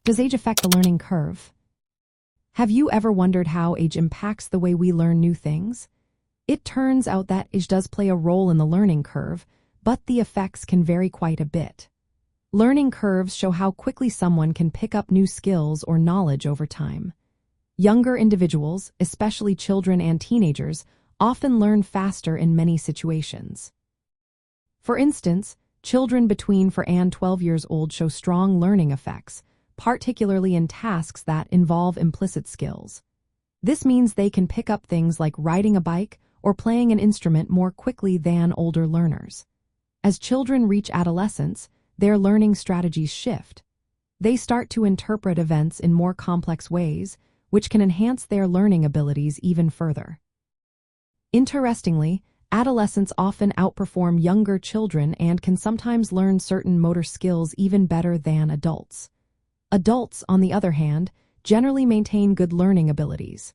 Does age affect the learning curve? Have you ever wondered how age impacts the way we learn new things? It turns out that age does play a role in the learning curve, but the effects can vary quite a bit. Learning curves show how quickly someone can pick up new skills or knowledge over time. Younger individuals, especially children and teenagers, often learn faster in many situations. For instance, children between 4 and 12 years old show strong learning effects, particularly in tasks that involve implicit skills. This means they can pick up things like riding a bike or playing an instrument more quickly than older learners. As children reach adolescence, their learning strategies shift. They start to interpret events in more complex ways, which can enhance their learning abilities even further. Interestingly, adolescents often outperform younger children and can sometimes learn certain motor skills even better than adults. Adults, on the other hand, generally maintain good learning abilities.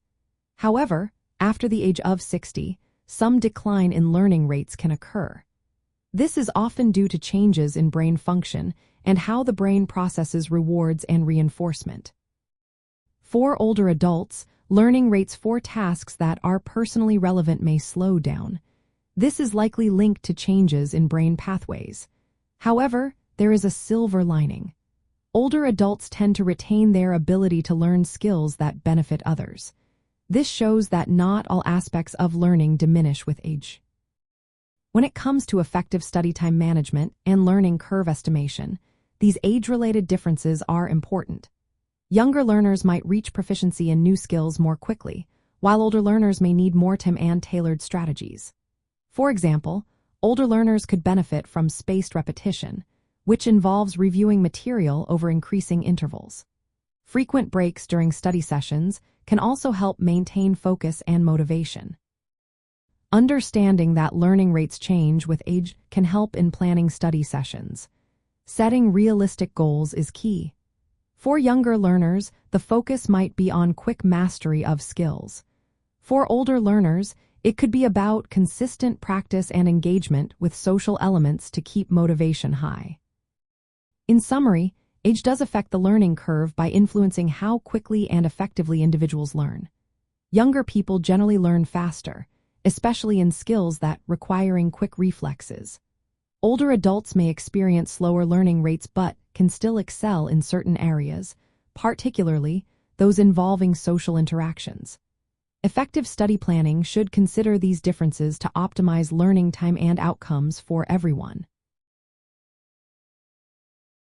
However, after the age of 60, some decline in learning rates can occur. This is often due to changes in brain function and how the brain processes rewards and reinforcement. For older adults, learning rates for tasks that are personally relevant may slow down. This is likely linked to changes in brain pathways. However, there is a silver lining. Older adults tend to retain their ability to learn skills that benefit others. This shows that not all aspects of learning diminish with age. When it comes to effective study time management and learning curve estimation, these age-related differences are important. Younger learners might reach proficiency in new skills more quickly, while older learners may need more time and tailored strategies. For example, older learners could benefit from spaced repetition, which involves reviewing material over increasing intervals. Frequent breaks during study sessions can also help maintain focus and motivation. Understanding that learning rates change with age can help in planning study sessions. Setting realistic goals is key. For younger learners, the focus might be on quick mastery of skills. For older learners, it could be about consistent practice and engagement with social elements to keep motivation high. In summary, age does affect the learning curve by influencing how quickly and effectively individuals learn. Younger people generally learn faster, especially in skills that requiring quick reflexes. Older adults may experience slower learning rates but can still excel in certain areas, particularly those involving social interactions. Effective study planning should consider these differences to optimize learning time and outcomes for everyone.